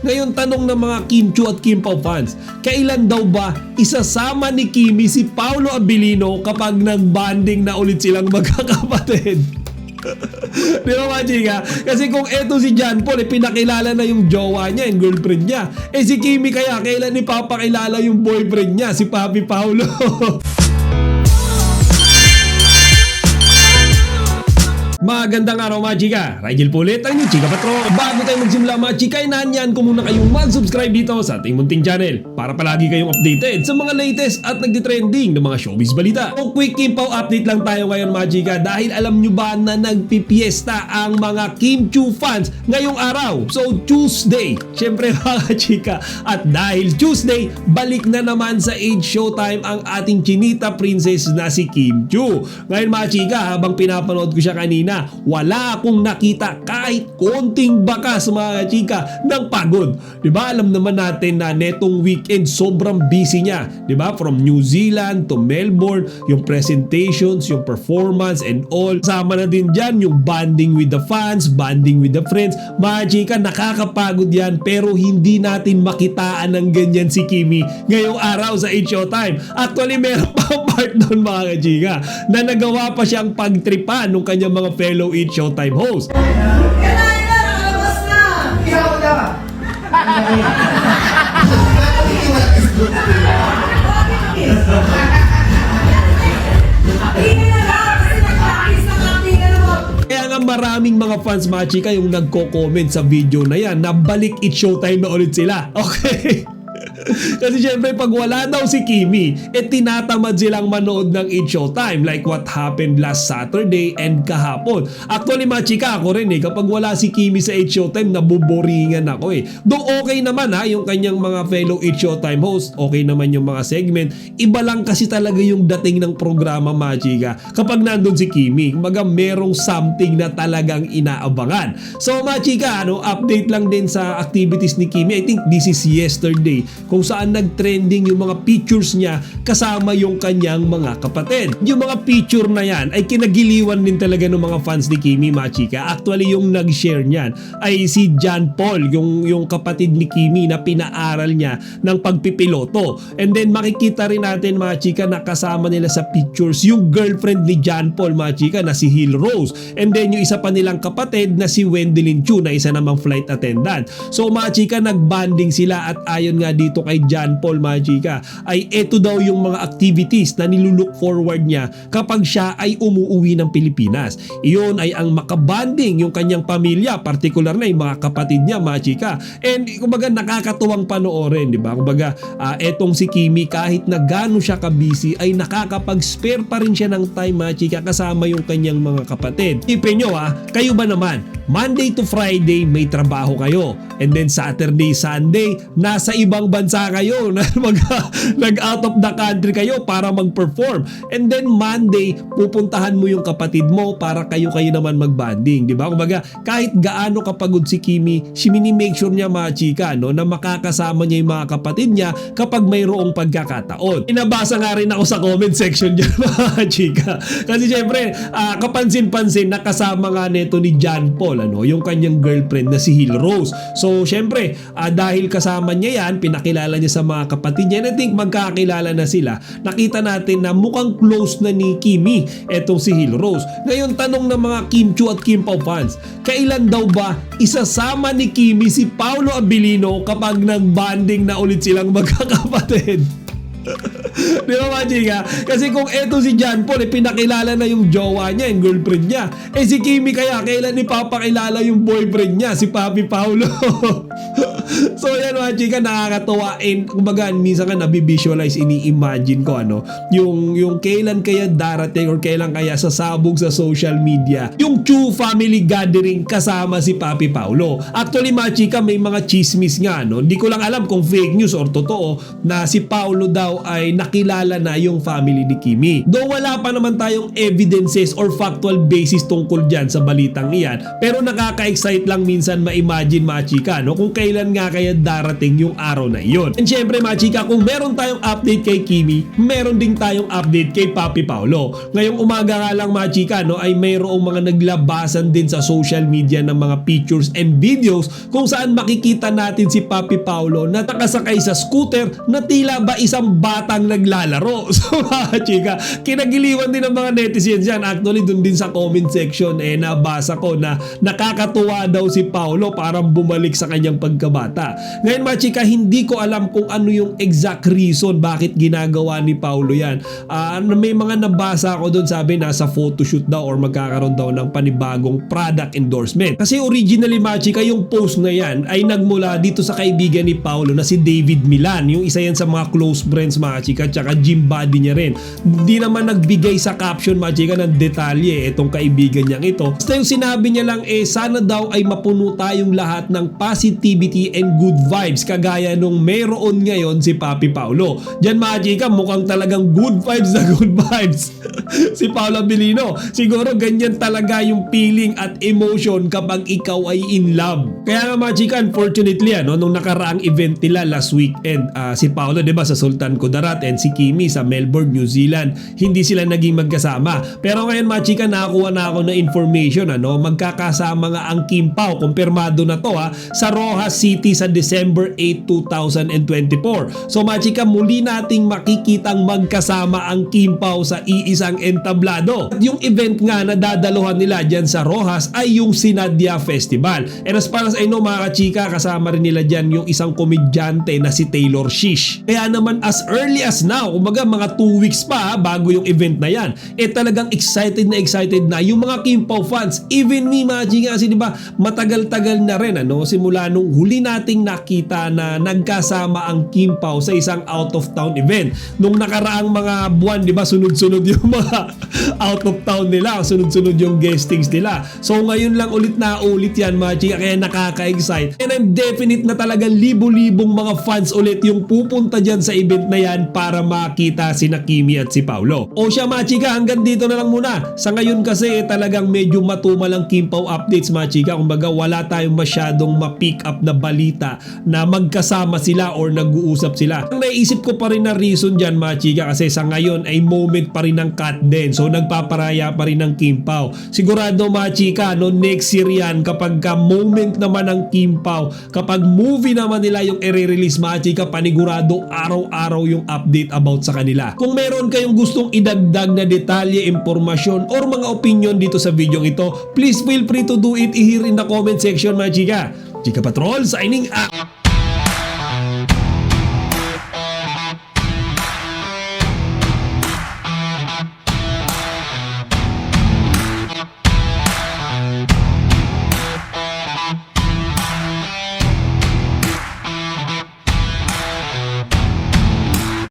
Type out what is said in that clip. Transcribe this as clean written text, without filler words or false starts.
Ngayon tanong ng mga Kim Chiu at Kim Pao fans, kailan daw ba isasama ni Kimi si Paolo Abilino kapag nag-bonding na ulit silang magkakapatid? Di ba mga chika? Kasi kung eto si John Paul, pinakilala na yung jowa niya, yung girlfriend niya. Si Kimi kaya, kailan ipapakilala yung boyfriend niya, si Papi Paolo? Magandang araw mga chika, Rigel po ulit ang inyong Chika Patro. Bago tayo magsimula mga chika, inaanyan ko muna kayong mag-subscribe dito sa ating munting channel para palagi kayong updated sa mga latest at nagtitrending ng mga showbiz balita. O quick Kim Pao update lang tayo ngayon mga chika, dahil alam nyo ba na nagpipiesta ang mga Kim Chiu fans ngayong araw? So Tuesday, syempre mga chika, at dahil Tuesday, balik na naman sa Age Showtime ang ating chinita princess na si Kim Chiu. Ngayon mga chika, habang pinapanood ko siya kanina, wala akong nakita kahit konting bakas mga chika ng pagod. Diba? Alam naman natin na netong weekend sobrang busy niya. Diba? From New Zealand to Melbourne, yung presentations, yung performance and all. Sama na din dyan yung bonding with the fans, bonding with the friends. Mga chika, nakakapagod yan pero hindi natin makitaan ng ganyan si Kimi ngayong araw sa Age Showtime. Actually, meron pa part doon mga chika na nagawa pa siyang pagtripan ng kanyang mga fellow Age Showtime host. Kailangan na, nakalabas na! Ikaw na! Kaya nga maraming mga fans mga chika yung nagko-comment sa video na yan na balik Age Showtime na ulit sila. Okay? Kasi syempre pag wala daw si Kimi, tinatamad silang manood ng Age Showtime like what happened last Saturday and kahapon. Actually mga chika, ako rin kapag wala si Kimi sa Age Showtime, nabuboringan ako Though okay naman yung kanyang mga fellow Age Showtime host, okay naman yung mga segment, iba lang kasi talaga yung dating ng programa mga chika kapag nandun si Kimi. Kumbaga merong something na talagang inaabangan. So mga chika, update lang din sa activities ni Kimi. I think this is yesterday, kung saan nag-trending yung mga pictures niya kasama yung kanyang mga kapatid. Yung mga picture na yan ay kinagiliwan din talaga ng mga fans ni Kimi mga chika. Actually yung nag-share niyan ay si John Paul, yung kapatid ni Kimi na pinaaral niya ng pagpipiloto. And then makikita rin natin mga chika na kasama nila sa pictures yung girlfriend ni John Paul mga chika na si Hill Rose. And then yung isa pa nilang kapatid na si Wendelin Chu na isa namang flight attendant. So mga chika, nagbanding sila at ayon nga dito kay John Paul mga chika, ay eto daw yung mga activities na nilulook forward niya kapag siya ay umuuwi ng Pilipinas. Iyon ay ang makabanding yung kanyang pamilya, particular na yung mga kapatid niya mga chika. And kumbaga nakakatuwang panoorin, di ba? Kumbaga etong si Kimi, kahit na gaano siya ka-busy, ay nakakapag-spare pa rin siya ng time mga chika kasama yung kanyang mga kapatid. Ipin nyo kayo ba naman, Monday to Friday may trabaho kayo, and then Saturday, Sunday nasa ibang bansa kayo, nag-out of the country kayo para mag-perform, and then Monday pupuntahan mo yung kapatid mo para kayo naman mag-banding, di ba? Kumbaga kahit gaano kapagod si Kimi, make sure niya mga chika na makakasama niya yung mga kapatid niya kapag mayroong pagkakataon. Inabasa nga rin ako sa comment section dyan mga chika, kasi syempre kapansin-pansin na kasama nga neto ni John Paul yung kanyang girlfriend na si Hill Rose. So syempre dahil kasama niya yan, pinakilala niya sa mga kapatid niya, and I think magkakilala na sila. Nakita natin na mukhang close na ni Kimi etong si Hill Rose. Ngayon tanong ng mga Kim Chiu at Kim Pao fans, kailan daw ba isasama ni Kimi si Paolo Abilino kapag nag-bonding na ulit silang magkakapatid? Di ba mga chika? Kasi kung eto si John Paul, pinakilala na yung jowa niya, yung girlfriend niya. Si Kimi kaya, kailan ipapakilala yung boyfriend niya, si Papi Paolo? So yan mga chika, nakakatawa. And kumbaga minsan ka nabivisualize, ini-imagine ko yung kailan kaya darating or kailan kaya sasabog sa social media yung Chiu family gathering kasama si Papi Paolo. Actually mga chika, may mga chismis nga hindi ko lang alam kung fake news or totoo na si Paolo daw ay nakilala na yung family ni Kimi. Though wala pa naman tayong evidences or factual basis tungkol dyan sa balitang iyan, pero nakaka-excite lang minsan ma-imagine mga chika kung kailan nga kaya darating darating yung araw na iyon. And syempre mga chika, kung meron tayong update kay Kimi, meron din tayong update kay Papi Paolo. Ngayong umaga nga lang mga chika, no, ay mayroong mga naglabasan din sa social media ng mga pictures and videos kung saan makikita natin si Papi Paolo na nakasakay sa scooter na tila ba isang batang naglalaro. So mga chika, kinagiliwan din ng mga netizens yan. Actually dun din sa comment section nabasa ko na nakakatuwa daw si Paolo, parang bumalik sa kanyang pagkabata. Ngayon mga chika, hindi ko alam kung ano yung exact reason bakit ginagawa ni Paolo yan. May mga nabasa ako dun, sabi nasa photoshoot daw or magkakaroon daw ng panibagong product endorsement. Kasi originally mga chika, yung post na yan ay nagmula dito sa kaibigan ni Paolo na si David Milan. Yung isa yan sa mga close friends mga chika, tsaka gym buddy niya rin. Hindi naman nagbigay sa caption mga chika ng detalye itong kaibigan niyang ito. Basta yung sinabi niya lang sana daw ay mapuno tayong lahat ng positivity and good vibes kagaya nung meron ngayon si Papi Paolo. Diyan mga chika, mukhang talagang good vibes na good vibes si Paolo Abilino. Siguro ganyan talaga yung feeling at emotion kapag ikaw ay in love. Kaya nga mga chika, unfortunately nung nakaraang event nila last weekend, si Paolo diba sa Sultan Kudarat and si Kimi sa Melbourne, New Zealand, hindi sila naging magkasama. Pero ngayon mga chika, nakakuha na ako na information magkakasama nga ang Kim Pao, kumpirmado na to sa Rojas City sa December 8, 2024. So mga chika, muli nating makikitang magkasama ang Kim Pao sa iisang entablado. At yung event nga na dadaluhan nila dyan sa Rojas ay yung Sinadya Festival. And as far as I know mga chika, kasama rin nila dyan yung isang komedyante na si Taylor Shish. Kaya naman as early as now, kumbaga mga 2 weeks pa bago yung event na yan, talagang excited na yung mga Kim Pao fans. Even me mga chika, kasi diba matagal-tagal na rin simula nung huli nating nakita na nagkasama ang Kim Pao sa isang out of town event. Nung nakaraang mga buwan diba, sunod-sunod yung mga out of town nila, sunod-sunod yung guestings nila. So ngayon lang ulit yan mga chika, kaya nakaka-excite. And I'm definite na talagang libo-libong mga fans ulit yung pupunta dyan sa event na yan para makita sina Kimi at si Paolo. O siya mga chika, hanggang dito na lang muna. Sa ngayon kasi talagang medyo matumal ang Kim Pao updates mga chika. Kumbaga wala tayong masyadong ma-pick up na balita na magkasama sila or nag-uusap sila. Ang naisip ko pa rin na reason dyan mga chika, kasi sa ngayon ay moment pa rin ng cut din. So nagpaparaya pa rin ng Kim Pao. Sigurado mga chika, next year yan, kapag moment naman ng Kim Pao, kapag movie naman nila yung i-release mga chika, panigurado araw-araw yung update about sa kanila. Kung meron kayong gustong idagdag na detalye, impormasyon, or mga opinion dito sa video ito, please feel free to do it here in the comment section mga chika. Chika Patrol signing out!